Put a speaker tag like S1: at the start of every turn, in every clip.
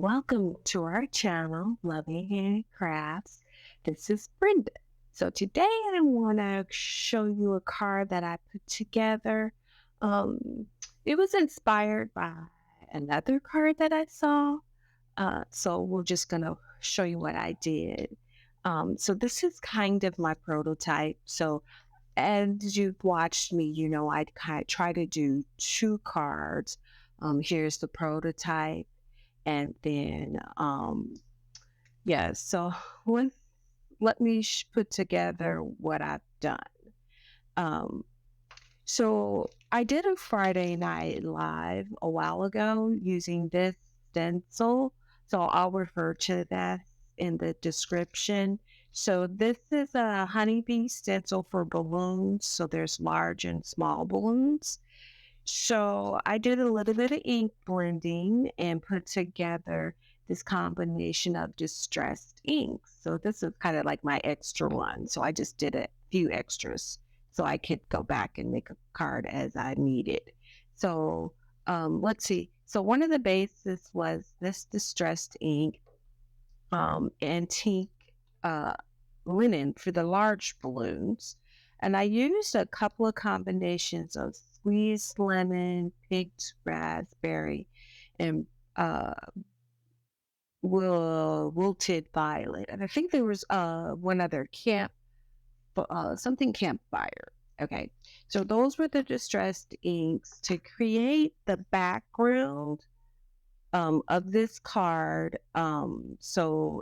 S1: welcome to our channel, Loving Handcrafts. This is Brenda. So today I want to show you a card that I put together. It was inspired by another card that I saw. So we're just going to show you what I did. So this is kind of my prototype. So as you've watched me, you know, I try to do two cards. Here's the prototype. And then, yeah, so let me put together what I've done. So I did a Friday night live a while ago using this stencil. So I'll refer to that in the description. So this is a honeybee stencil for balloons. So there's large and small balloons. So I did a little bit of ink blending and put together this combination of distressed inks. So this is kind of like my extra one. So I just did a few extras so I could go back and make a card as I needed. So let's see. So one of the bases was this distressed ink, antique linen for the large balloons. And I used a couple of combinations of squeezed lemon, picked raspberry, and wilted violet. And I think there was one other something campfire. Okay, so those were the distressed inks to create the background of this card. And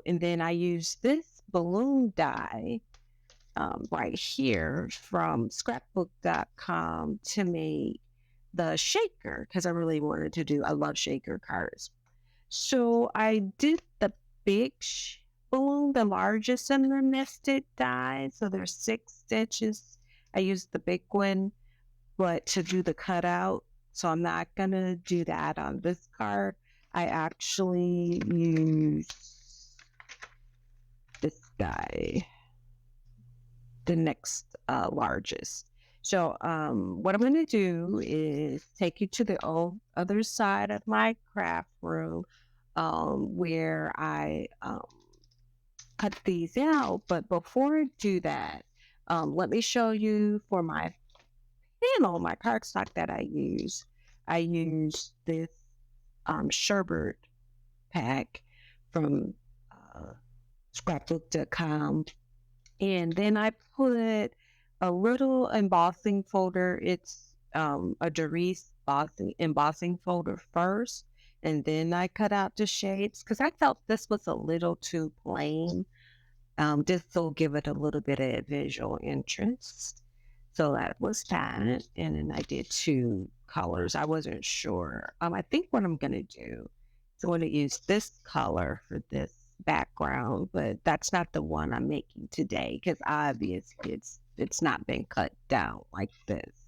S1: then I used this balloon die right here from scrapbook.com to make the shaker because I really wanted to I love shaker cards. So I did the big balloon, the largest in the nested die. So there's 6 stitches. I used the big one, but to do the cutout. So I'm not going to do that on this card. I actually use this guy, the next largest. So what I'm going to do is take you to the other side of my craft room where I cut these out. But before I do that, let me show you for my panel, my cardstock that I use. I use this sherbet pack from scrapbook.com. And then I put a little embossing folder. It's a Doris embossing folder first. And then I cut out the shapes because I felt this was a little too plain. This will give it a little bit of visual interest. So that was that. And then I did 2 colors. I wasn't sure. I think what I'm going to do is I'm going to use this color for this background, but that's not the one I'm making today because obviously it's not been cut down like this.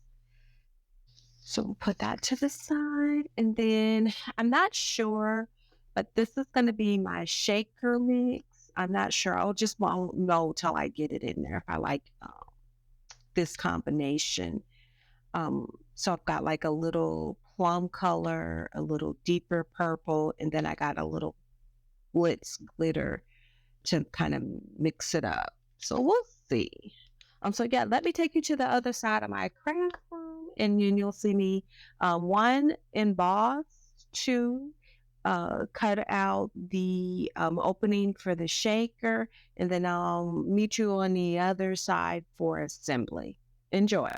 S1: So we'll put that to the side, and then I'm not sure, but this is going to be my shaker mix. I'm not sure. Won't know till I get it in there if I like this combination. So I've got like a little plum color, a little deeper purple, and then I got a little blitz glitter to kind of mix it up. So we'll see. So yeah, let me take you to the other side of my craft room, and then you'll see me 1 emboss, 2 cut out the opening for the shaker, and then I'll meet you on the other side for assembly. Enjoy.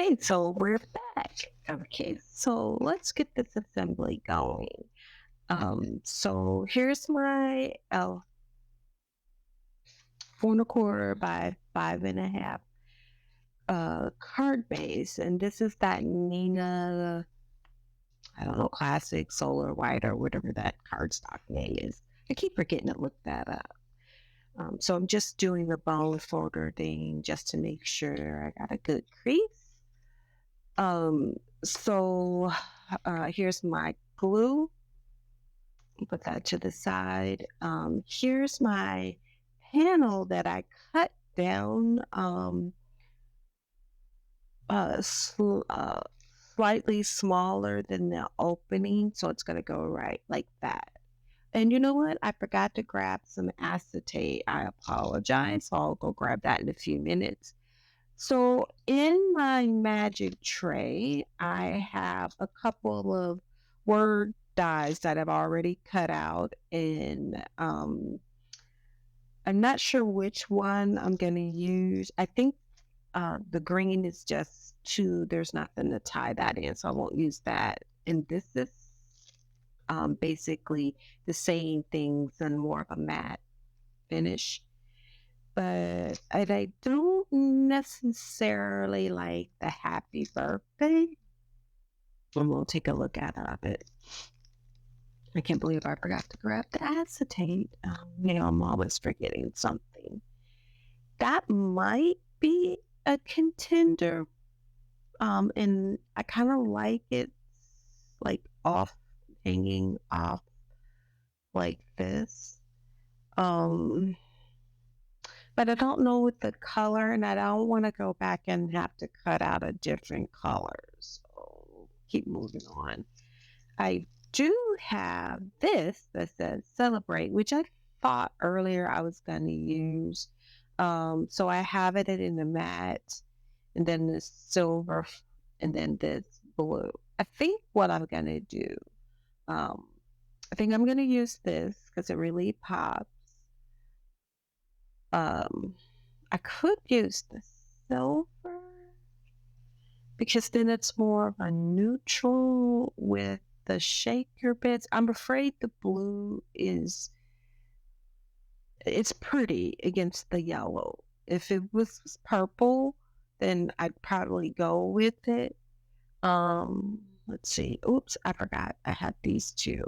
S1: Okay, so we're back. Okay, so let's get this assembly going. So here's my 4 1/4 by 5 1/2 card base, and this is that Nina, I don't know, classic solar white or whatever that cardstock name is. I keep forgetting to look that up. So I'm just doing the bone folder thing just to make sure I got a good crease. So here's my glue. Put that to the side. Here's my panel that I cut down slightly smaller than the opening, so it's gonna go right like that. And you know what? I forgot to grab some acetate. I apologize. So I'll go grab that in a few minutes. So in my magic tray, I have a couple of word dies that I've already cut out, and I'm not sure which one I'm going to use. I think the green is just too, there's nothing to tie that in, so I won't use that. And this is basically the same things and more of a matte finish. But I don't necessarily like the happy birthday. And we'll take a look at it. I can't believe I forgot to grab the acetate. I'm always forgetting something. That might be a contender. And I kind of like it like hanging off like this. But I don't know with the color, and I don't want to go back and have to cut out a different color. So keep moving on. I do have this that says celebrate, which I thought earlier I was going to use. So I have it in the matte, and then this silver, and then this blue. I think what I'm going to do, I think I'm going to use this because it really pops. I could use the silver because then it's more of a neutral with the shaker bits. I'm afraid the blue it's pretty against the yellow. If it was purple, then I'd probably go with it. Let's see. Oops, I forgot I had these two.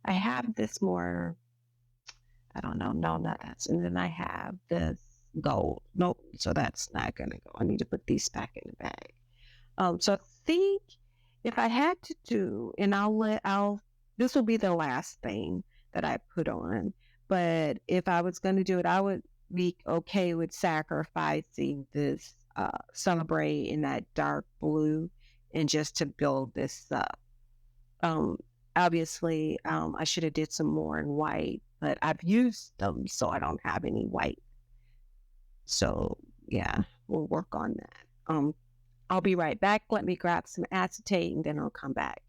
S1: I have this more, I don't know. No, not that. And then I have this gold. Nope. So that's not gonna go. I need to put these back in the bag. So I think if I had to do, and this will be the last thing that I put on. But if I was gonna do it, I would be okay with sacrificing this celebrate in that dark blue and just to build this up. Obviously, I should have did some more in white, but I've used them, so I don't have any white. So yeah, we'll work on that. I'll be right back. Let me grab some acetate and then I'll come back.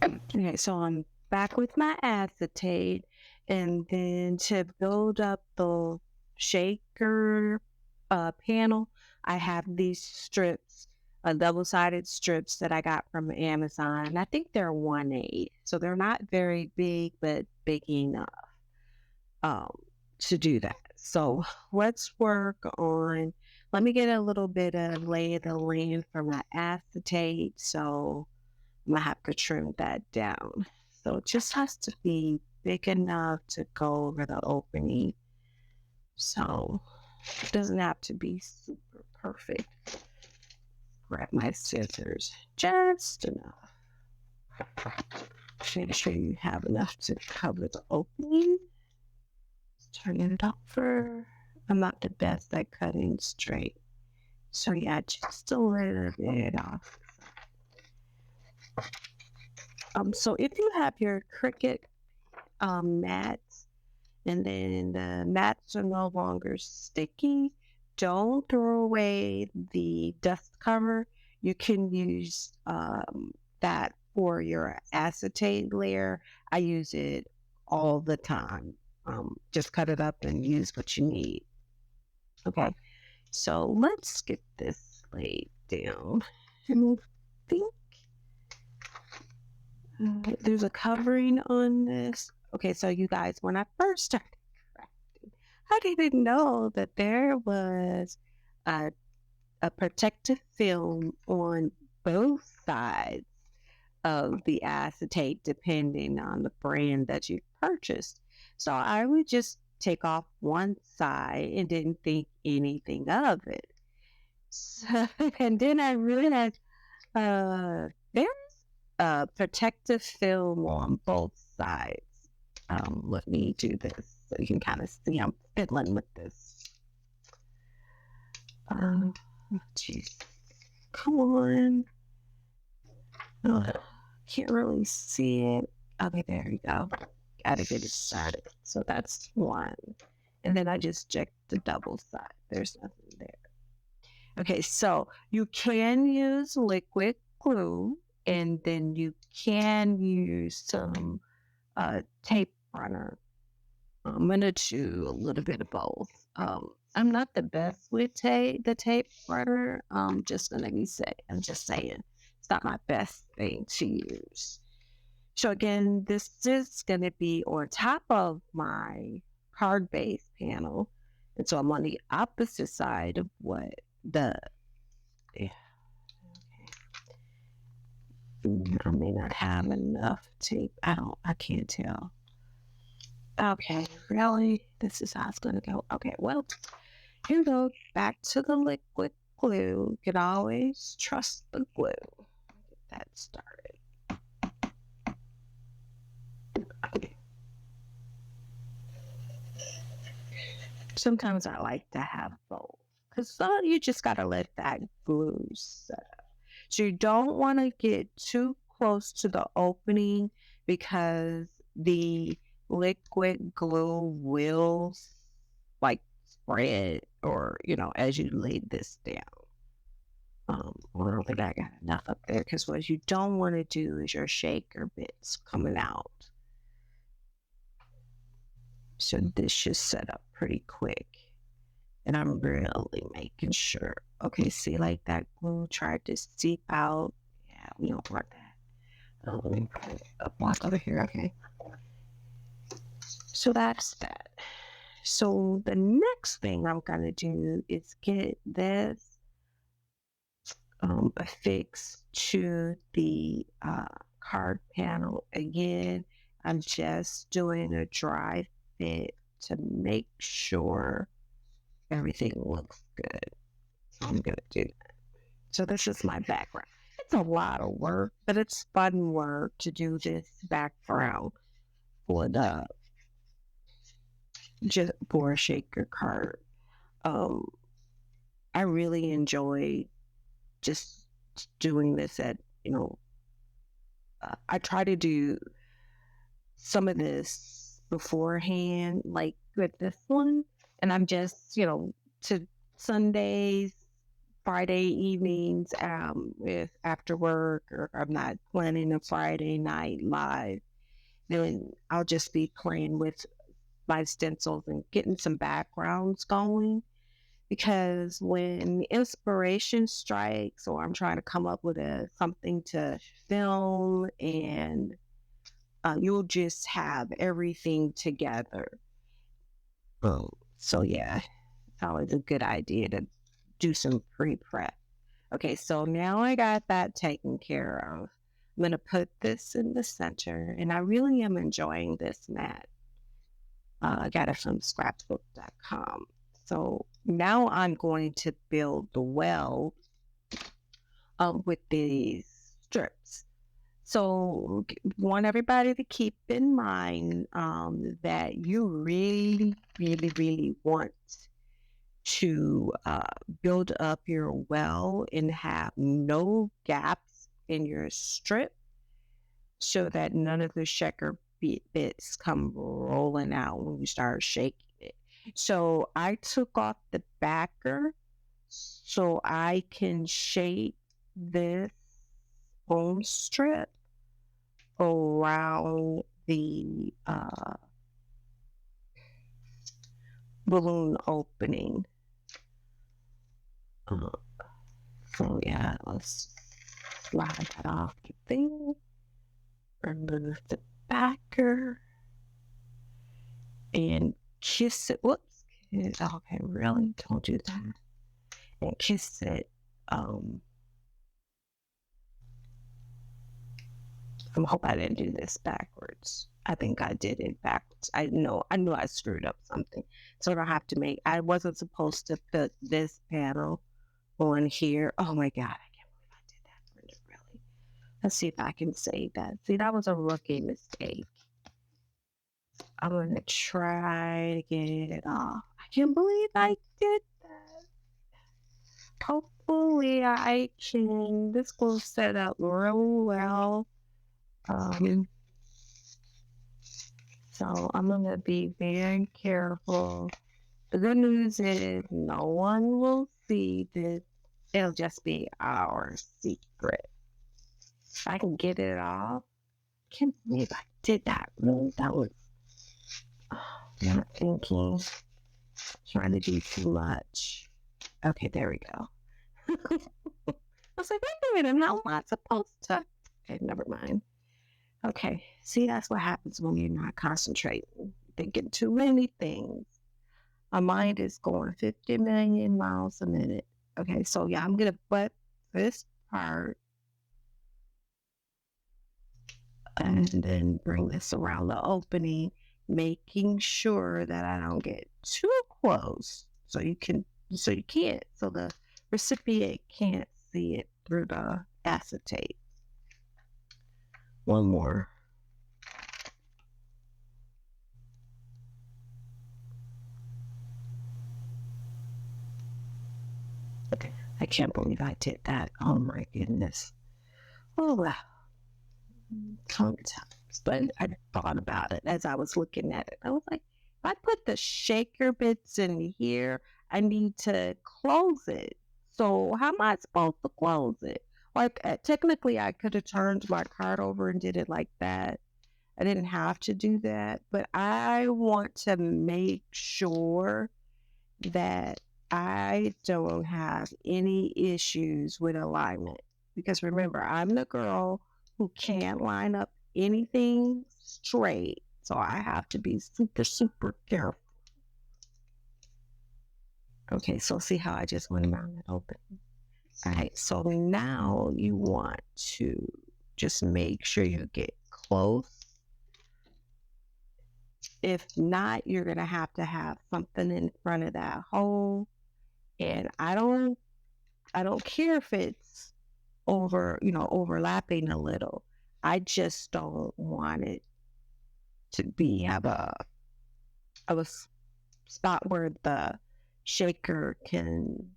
S1: Okay, so I'm back with my acetate, and then to build up the shaker panel, I have these strips, double-sided strips that I got from Amazon. I think they're 1/8, so they're not very big, but big enough to do that. So let's work on, let me get a little bit of lay of the land for my acetate. So I'm gonna have to trim that down. So it just has to be big enough to go over the opening. So it doesn't have to be super perfect. Grab my scissors just enough. Make sure you have enough to cover the opening. Turn it over. I'm not the best at cutting straight. So yeah, just a little bit off. So if you have your Cricut mats, and then the mats are no longer sticky, don't throw away the dust cover. You can use that for your acetate layer. I use it all the time. Just cut it up and use what you need. Okay. So let's get this laid down. And I think there's a covering on this. Okay, so you guys, when I first started crafting, I didn't know that there was a, a protective film on both sides of the acetate, depending on the brand that you purchased. So I would just take off one side and didn't think anything of it. So, and then I realized there's a protective film on both sides. Let me do this so you can kind of see I'm fiddling with this. Jeez, come on. Oh, can't really see it. Okay, there you go. Gotta get it started. So that's one. And then I just checked the double side. There's nothing there. Okay, so you can use liquid glue, and then you can use some tape runner. I'm gonna do a little bit of both. I'm not the best with the tape runner. Just gonna be say, I'm just saying, it's not my best thing to use. So again, this is gonna be on top of my card base panel, and so I'm on the opposite side of what the. Yeah, okay. I may not have enough tape. I can't tell. Okay, really? This is how it's gonna go. Okay, well, here we go. Back to the liquid glue. You can always trust the glue. Get that started. Okay. Sometimes I like to have both, because you just gotta let that glue set up. So you don't want to get too close to the opening, because the liquid glue will like spread, or as you lay this down. I don't think I got enough up there, because what you don't want to do is your shaker bits coming out. So this should set up pretty quick. And I'm really making sure. Okay, see, like that glue tried to seep out. Yeah, we don't want that. Let me put a block over here. Okay. So that's that. So the next thing I'm going to do is get this affixed to the card panel. Again, I'm just doing a dry fit to make sure everything looks good. So I'm going to do that. So this is my background. It's a lot of work, but it's fun work to do this background for the just for a shaker card. I really enjoy just doing this I try to do some of this beforehand, like with this one, and I'm just, to Sundays, Friday evenings, if after work, or I'm not planning a Friday night live, then I'll just be playing with my stencils and getting some backgrounds going. Because when inspiration strikes, or I'm trying to come up with something to film, and you'll just have everything together. So yeah, it's always a good idea to do some pre-prep. Okay, so now I got that taken care of. I'm going to put this in the center, and I really am enjoying this mat. I got it from scrapbook.com. So now I'm going to build the well with these strips. So want everybody to keep in mind that you really, really, really want to build up your well and have no gaps in your strip, so that none of the shaker bits come rolling out when you start shaking it. So I took off the backer so I can shape this foam strip around the balloon opening. Uh, so yeah, let's slide that off the thing. Remove the backer and kiss it. Whoops. Okay, really? Don't do that. And kiss it. I hope I didn't do this backwards. I think I did it backwards. I knew I screwed up something. So I wasn't supposed to put this panel on here. Oh my God, I can't believe I did that, Brenda, really. Let's see if I can save that. See, that was a rookie mistake. I'm going to try to get it off. I can't believe I did that. Hopefully I can. This will set up real well. So I'm going to be very careful. The good news is no one will see this. It'll just be our secret. If I can get it off, I can't believe I did that. Really, that was not thinking, trying to do too much. Okay, there we go. I was like, wait a minute, I'm not supposed to. Okay, never mind. Okay, see, that's what happens when you're not concentrating, thinking too many things. My mind is going 50 million miles a minute. Okay, so yeah, I'm gonna put this part and then bring this around the opening, making sure that I don't get too close. So the recipient can't see it through the acetate. One more. Okay, I can't believe I did that. Oh my goodness. Oh wow. Sometimes, but I thought about it as I was looking at it. I was like, if I put the shaker bits in here, I need to close it. So how am I supposed to close it? Like technically, I could have turned my card over and did it like that. I didn't have to do that, but I want to make sure that I don't have any issues with alignment. Because remember, I'm the girl who can't line up anything straight. So I have to be super, super careful. Okay, so see how I just went around it open. All right, so now you want to just make sure you get close. If not, you're gonna have something in front of that hole. And I don't care if it's overlapping a little. I just don't want it to have a spot where the shaker can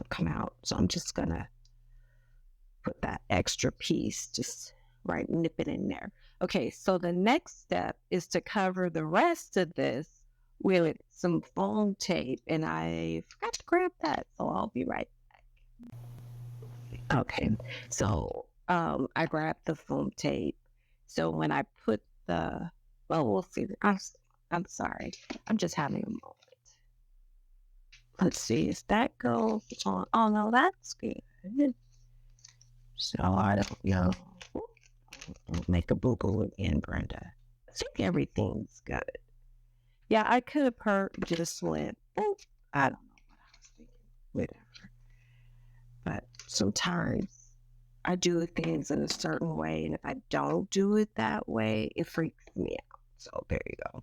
S1: come out. So I'm just gonna put that extra piece, just nip it in there. Okay, so the next step is to cover the rest of this with some foam tape, and I forgot to grab that, so I'll be right back. Okay, so I grabbed the foam tape. So when I put we'll see. I'm sorry. I'm just having a moment. Let's see. Is that goes on? Oh no, that's good. So I don't make a boo boo again, Brenda. I think everything's good. Yeah, I could have just went. Oh, I don't know what I was thinking. Whatever. But sometimes I do things in a certain way, and if I don't do it that way, it freaks me out. So there you go.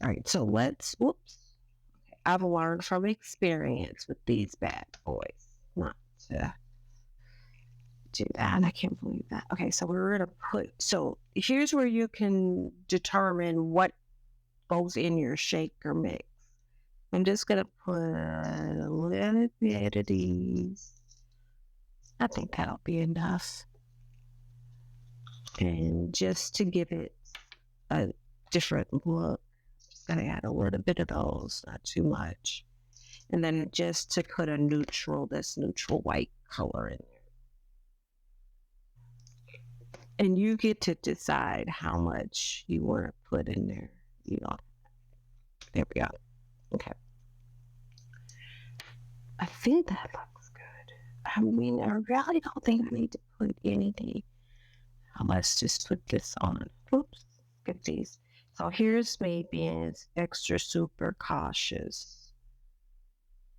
S1: All right, so whoops. Okay, I've learned from experience with these bad boys not to do that. I can't believe that. Okay, so we're gonna so here's where you can determine what goes in your shaker mix. I'm just gonna put a little bit of these. I think that'll be enough. And just to give it a different look, just gonna add a little bit of those, not too much. And then just to put this neutral white color in there. And you get to decide how much you want to put in there. There we go. Okay. I think that looks good. I mean, I really don't think I need to put anything. Let's just put this on. Oops, get these. So here's me being extra super cautious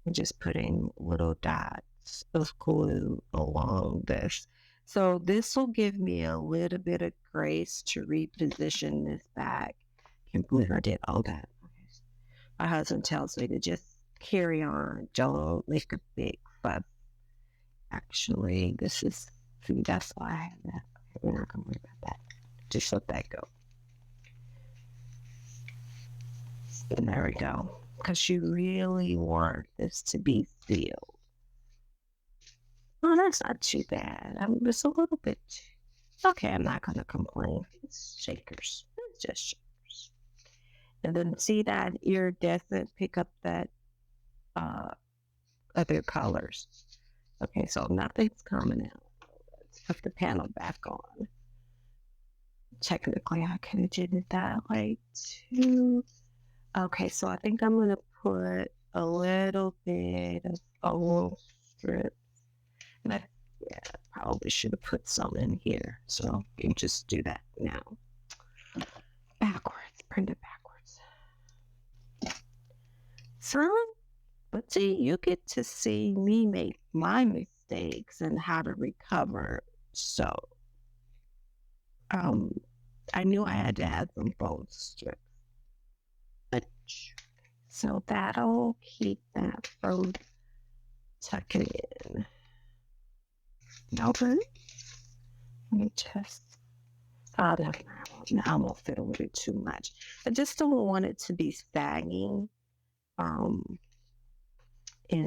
S1: and just putting little dots of glue along this. So this will give me a little bit of grace to reposition this back. Can't believe I did all that. Okay. My husband tells me to just carry on. Don't make a big fuss. Actually, this is, see, that's why I have that. Okay, we're not going to worry about that. Just let that go. And there we go. Because you really want this to be sealed. Oh, that's not too bad. I mean, it's a little bit. Okay, I'm not going to complain. It's shakers. It's just shakers. And then see that iridescent, pick up that other colors. Okay, so nothing's coming out. Let's put the panel back on. Technically, I could have did it that way too. Okay, so I think I'm going to put a little bit of old strips. And I probably should have put some in here. So you just do that now. Backwards, print it backwards. So, but see, you get to see me make my mistakes and how to recover. So, I knew I had to add some fold strips. So that'll keep that from tucking in. Okay. Let me just, now I'm gonna fiddle with it too much. I just don't want it to be sagging. And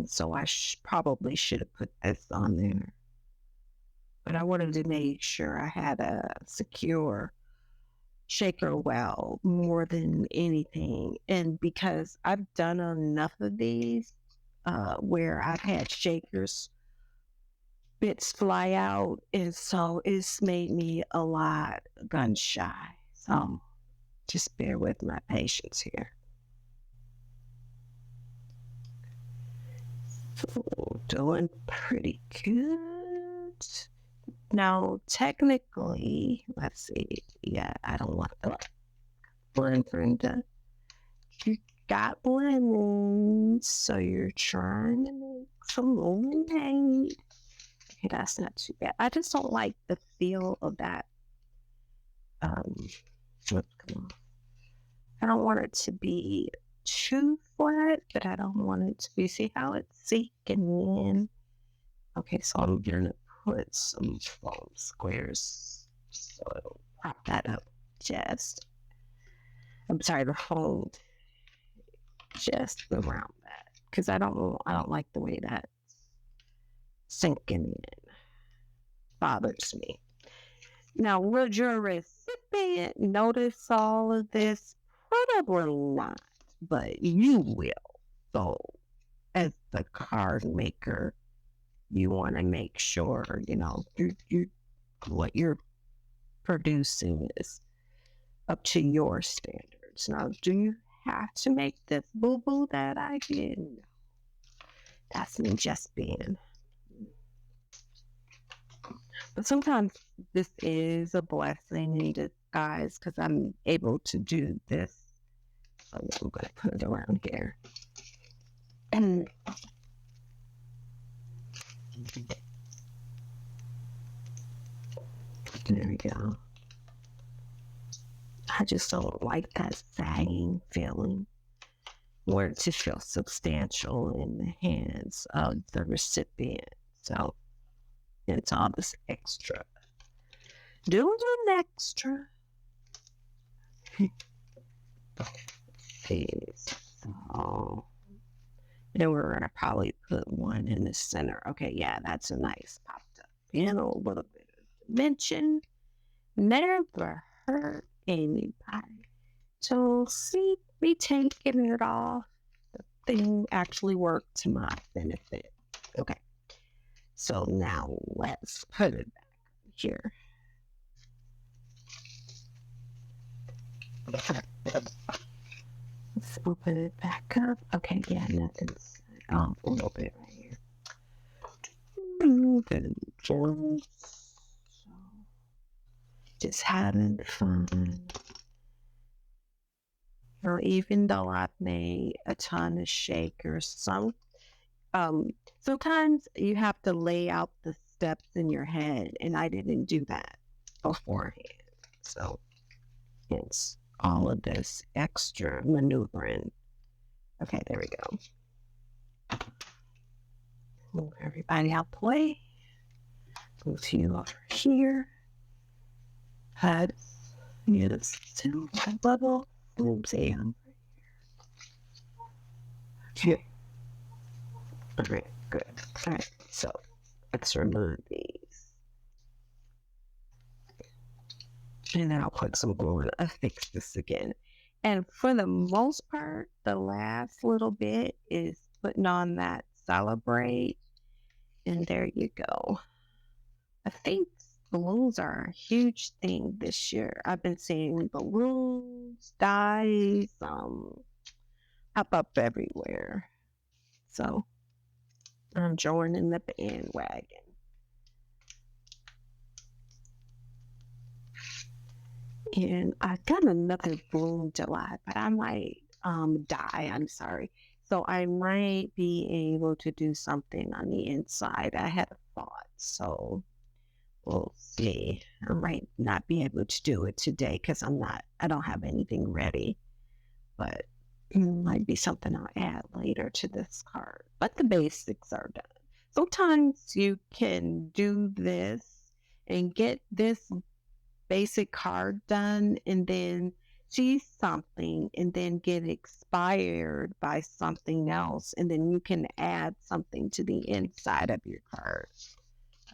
S1: so I probably should have put this on there. But I wanted to make sure I had a secure shaker well more than anything. And because I've done enough of these where I've had shakers bits fly out, and so it's made me a lot gun shy. So just bear with my patience here. So doing pretty good. Now, technically, let's see. Yeah, I don't want the blend. You got blends, so you're trying to make some lemonade. Okay, that's not too bad. I just don't like the feel of that. Come on. I don't want it to be too flat, but I don't want it to be. See how it's sinking in? Okay, so I'm gonna put some foam squares so it'll prop that up just. I'm sorry to hold just around that because I don't like the way that's sinking in. Bothers me. Now, would your recipient notice all of this? Probably not, but you will. So, as the card maker, you want to make sure, what you're producing is up to your standards. Now, do you have to make this boo-boo that I did? No. That's me just being. But sometimes this is a blessing in disguise because I'm able to do this. So I'm going to put it around here. And there we go. I just don't like that sagging feeling. I want it to feel substantial in the hands of the recipient. So it's all this extra. Doing an extra. So then we're going to probably put one in the center. Okay, yeah, that's a nice popped up panel. A little bit of dimension. Never hurt anybody. So see me taking it off. The thing actually worked to my benefit. Okay. So now let's put it back here. Let's open it back up. Okay, yeah, nothing's a little bit right here. and forth. So, just having fun. Or even though I've made a ton of shakers, sometimes you have to lay out the steps in your head, and I didn't do that beforehand. So it's all of this extra maneuvering. Okay, there we go. Move everybody out the way. Move to you over here. Head. Yes, to that level. Oops, and okay. All right, good. All right, so let's remove these. And then I'll put some glue and affix this again. And for the most part, the last little bit is putting on that celebrate. And there you go. I think balloons are a huge thing this year. I've been seeing balloons, dyes, pop up everywhere. So I'm joining the bandwagon. And I got another balloon July, but I might dye. I'm sorry. So I might be able to do something on the inside. I had a thought, so we'll see. I might not be able to do it today because I don't have anything ready, but it might be something I'll add later to this card. But the basics are done. Sometimes you can do this and get this basic card done and then see something and then get inspired by something else, and then you can add something to the inside of your card.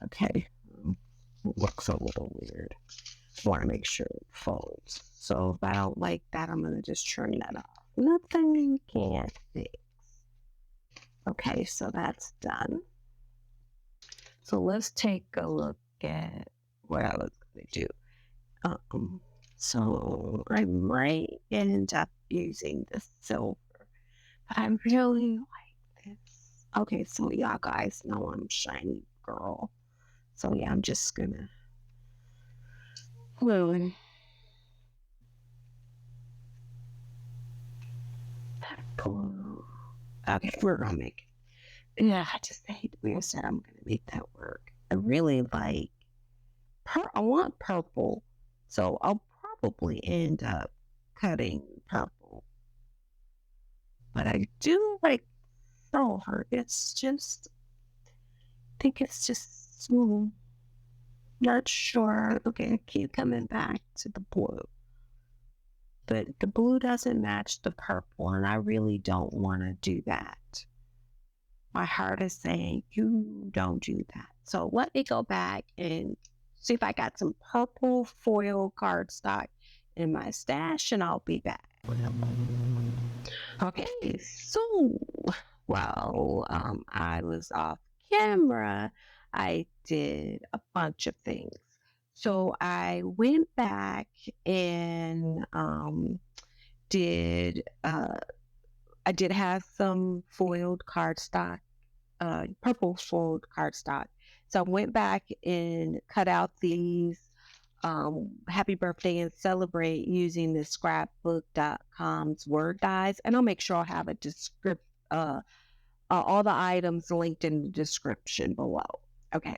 S1: Okay, it looks a little weird. I want to make sure it folds. So if I don't like that, I'm going to just turn that off. Nothing you can't fix. Okay, so that's done. So let's take a look at what I was going to do. So I might end up using the silver, but I really like this. Okay, so y'all guys know I'm shiny girl. So yeah, I'm just gonna glue glue. Okay, we're gonna make it. Yeah, I just hate the way I said I'm gonna make that work. I really like I want purple, so I'll probably end up cutting purple. But I do like silver. It's just, I think it's just not sure. Okay, I keep coming back to the blue. But the blue doesn't match the purple, and I really don't want to do that. My heart is saying, you don't do that. So let me go back and see if I got some purple foil cardstock in my stash, and I'll be back. Okay, so while I was off camera, I did a bunch of things. So I went back and did I did have some foiled cardstock, purple foiled cardstock. So I went back and cut out these happy birthday and celebrate using the scrapbook.com's word dies, and I'll make sure I'll have a all the items linked in the description below. Okay,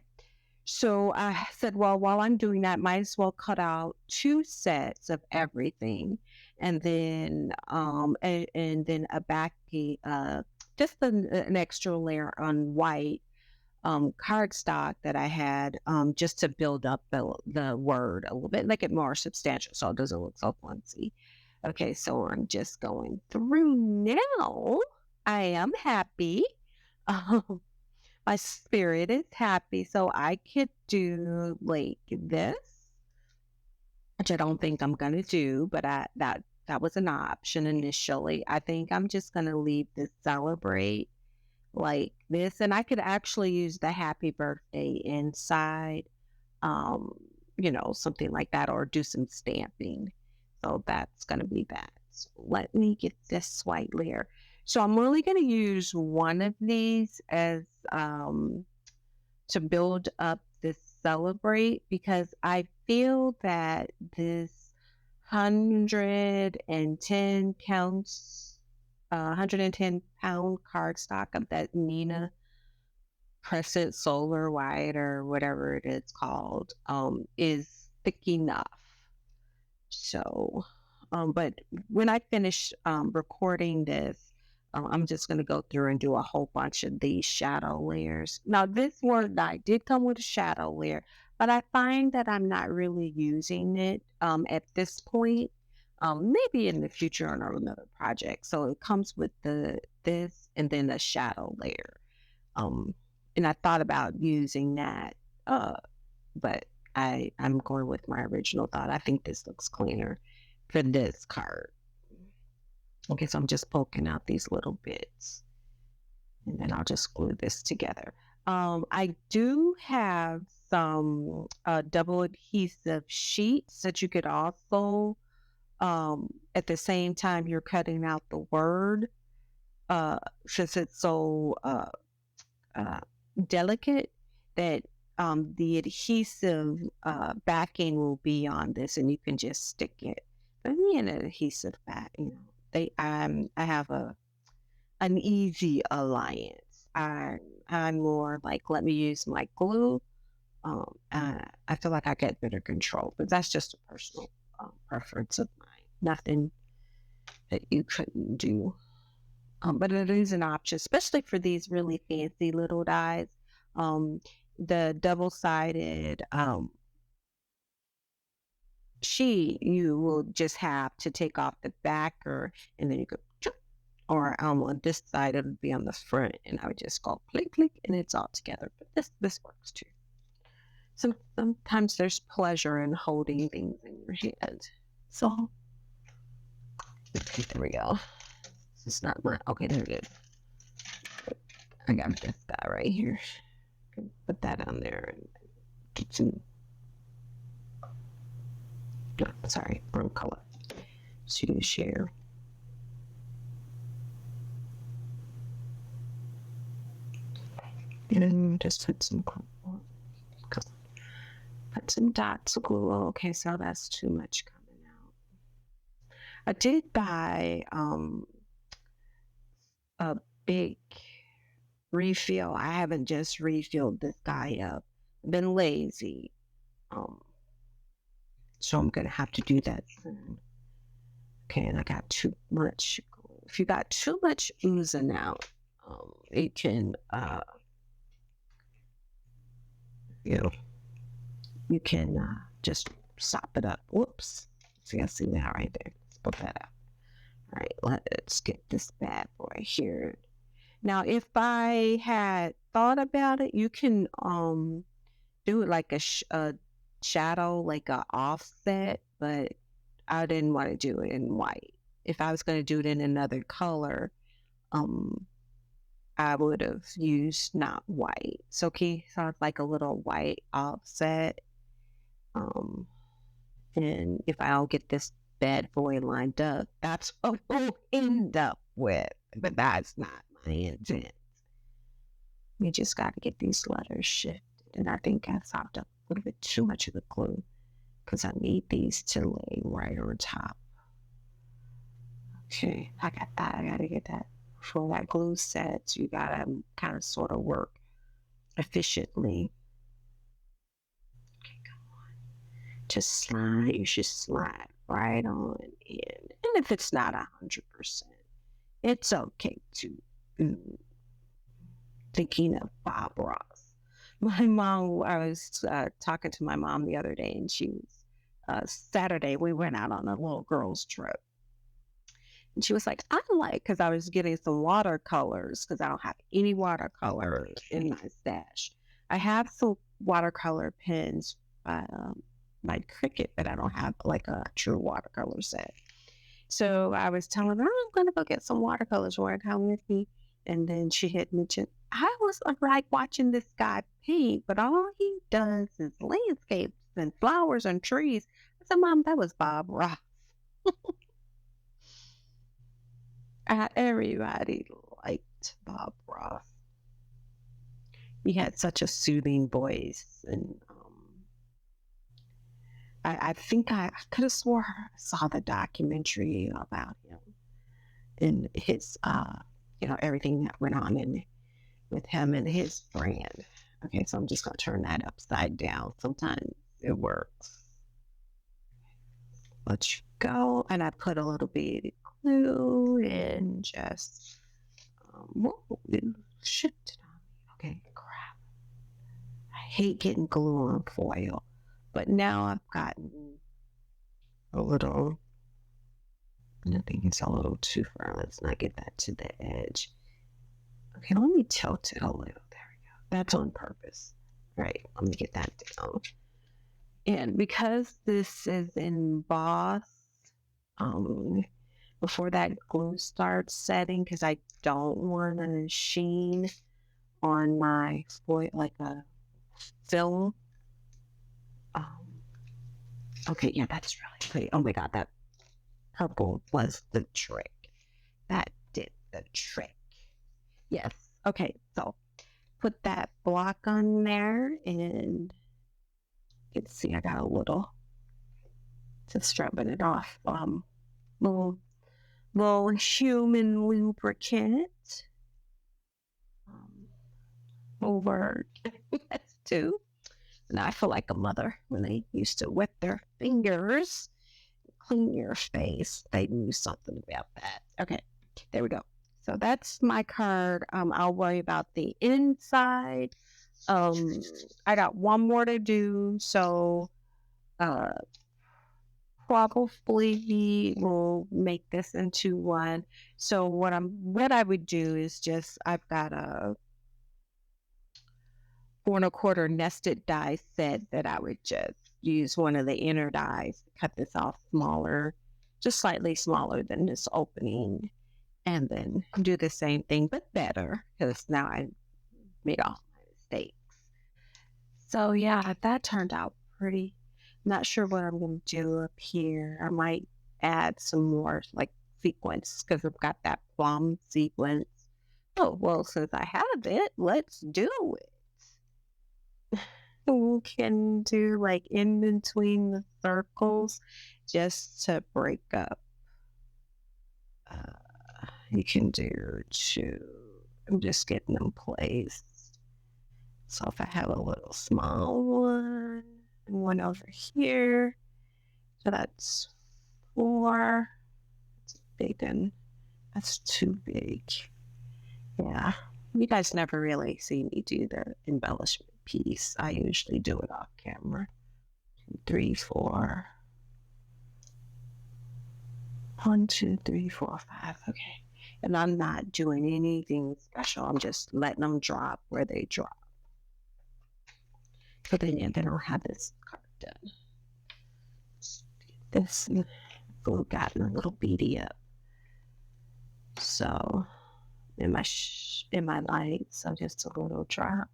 S1: so I said, well, while I'm doing that, might as well cut out 2 sets of everything, and then and then a back just an extra layer on white cardstock that I had just to build up the word a little bit, make it more substantial so it doesn't look so clumsy. Okay, so I'm just going through now. I am happy. My spirit is happy, so I could do like this, which I don't think I'm gonna do, but that was an option initially. I think I'm just gonna leave this celebrate like this, and I could actually use the happy birthday inside, um, something like that, or do some stamping. So that's gonna be that. So let me get this white layer. So I'm only gonna use one of these as to build up this celebrate, because I feel that this 110 pound cardstock of that Nina Crescent Solar White or whatever it is called, is thick enough. So, but when I finish recording this, I'm just going to go through and do a whole bunch of these shadow layers. Now, this one I did come with a shadow layer, but I find that I'm not really using it at this point. Maybe in the future on another project. So it comes with this and then a shadow layer. And I thought about using that, but I'm going with my original thought. I think this looks cleaner for this card. Okay, so I'm just poking out these little bits, and then I'll just glue this together. I do have some double adhesive sheets that you could also, at the same time you're cutting out the word, since it's so delicate, that the adhesive backing will be on this, and you can just stick it. But me and an adhesive back, I have an easy alliance. I'm more like, let me use my glue. I feel like I get better control, but that's just a personal preference of mine. Nothing that you couldn't do. But it is an option, especially for these really fancy little dies. The double-sided sheet, you will just have to take off the backer, and then you go, or on this side it'll be on the front, and I would just go click click, and it's all together. But this works too. Sometimes there's pleasure in holding things in your hand. So there we go. It's not my, okay, there it is. I got this guy right here. Put that on there and get some. No, sorry, wrong color. To share. And just put some dots of glue. Okay, so that's too much coming out. I did buy a big refill. I haven't just refilled this guy up. I've been lazy. So I'm gonna have to do that soon. Okay, and I got too much glue. If you got too much oozing out, it can you can just sop it up. Whoops. See, I see that right there. Let's put that out. All right, let's get this bad boy here. Now, if I had thought about it, you can do it like a shadow, like a offset, but I didn't want to do it in white. If I was going to do it in another color, I would have used not white. So it's like a little white offset. And if I don't get this bad boy lined up, that's what we'll end up with. But that's not my intent. We just got to get these letters shifted. And I think I sopped up a little bit too much of the glue, because I need these to lay right on top. Okay, I got that. I got to get that. Before that glue sets, you got to kind of sort of work efficiently. Okay, come on. Just slide. You should slide right on in. And if it's not 100%, it's okay to thinking of Bob Ross. My mom, I was talking to my mom the other day, and she was, Saturday, we went out on a little girls' trip. And she was like, because I was getting some watercolors, because I don't have any watercolors in my stash. I have some watercolor pens by Cricut, but I don't have like a true watercolor set. So I was telling her, I'm going to go get some watercolors. Want to come with me? And then she had mentioned, I was like watching this guy paint, but all he does is landscapes and flowers and trees. I said, Mom, that was Bob Ross. Everybody liked Bob Ross. he had such a soothing voice, and I think I could have swore I saw the documentary about him and his, everything that went on in with him and his brand. Okay, so I'm just gonna turn that upside down. Sometimes it works. Let you go, and I put a little bit of glue and just whoa, it shifted on me. Okay, crap. I hate getting glue on foil, but now I've gotten a little. I think it's a little too firm. Let's not get that to the edge. Okay, let me tilt it a little. There we go. That's on purpose. Right, let me get that down. And because this is embossed, before that glue starts setting, because I don't want a sheen on my foil, like a film. Okay, yeah, that's really pretty. Oh my God, that purple was the trick. That did the trick. Yes. Okay, so put that block on there, and you can see I got a little, just rubbing it off. Little human lubricant over that's too. And I feel like a mother when they used to wet their fingers, clean your face. They knew something about that. Okay, there we go. So that's my card. I'll worry about the inside. I got one more to do, so probably will make this into one. So what I would do is just I've got a 4 1/4 nested die set that I would just use one of the inner dies, cut this off smaller, just slightly smaller than this opening, and then do the same thing but better because now I made all my mistakes. So yeah, that turned out pretty. Not sure what I'm going to do up here. I might add some more like sequence because I've got that plum sequence. Oh, well, since I have it, let's do it. We can do like in between the circles just to break up. You can do two. I'm just getting them placed. So if I have a little small one and one over here, so that's 4. That's a big one. That's too big. Yeah. You guys never really see me do the embellishment piece. I usually do it off camera. 2, 3, 4. 1, 2, 3, 4, 5. Okay. And I'm not doing anything special. I'm just letting them drop where they drop. So then I'll have this card done. This glue gotten a little beady up. So in my light, so just a little drop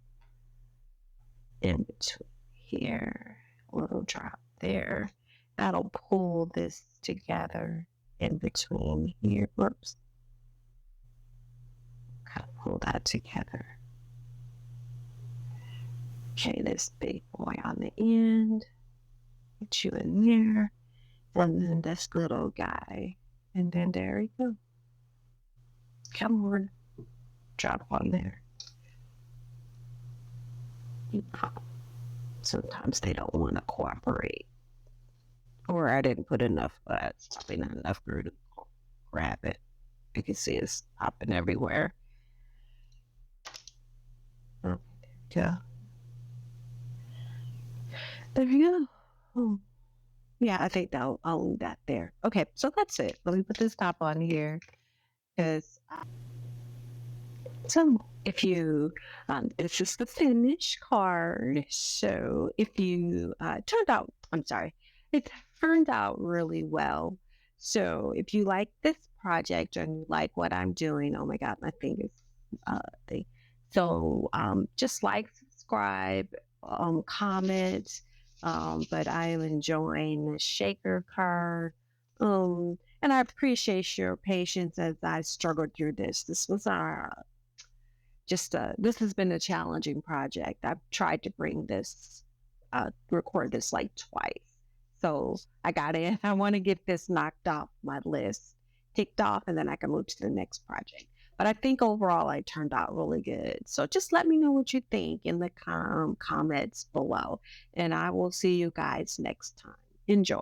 S1: in between here, a little drop there. That'll pull this together in between here. Whoops. Kind of pull that together. Okay, this big boy on the end. Get you in there. And then this little guy. And then there we go. Come on. Drop on there. Sometimes they don't want to cooperate. Or I didn't put enough, it's probably not enough glue to grab it. You can see it's popping everywhere. Oh, there we go. There you go. Oh. Yeah, I think I'll leave that there. Okay, so that's it. Let me put this top on here. Because so if you, this is the finished card. So if you it turned out really well. So if you like this project and you like what I'm doing, oh my God, my thing is thing. So just like, subscribe, comment. But I am enjoying the shaker card. And I appreciate your patience as I struggled through this. This was this has been a challenging project. I've tried to record this like twice. So I got it. I want to get this knocked off my list, ticked off, and then I can move to the next project. But I think overall I turned out really good. So just let me know what you think in the comments below. And I will see you guys next time. Enjoy.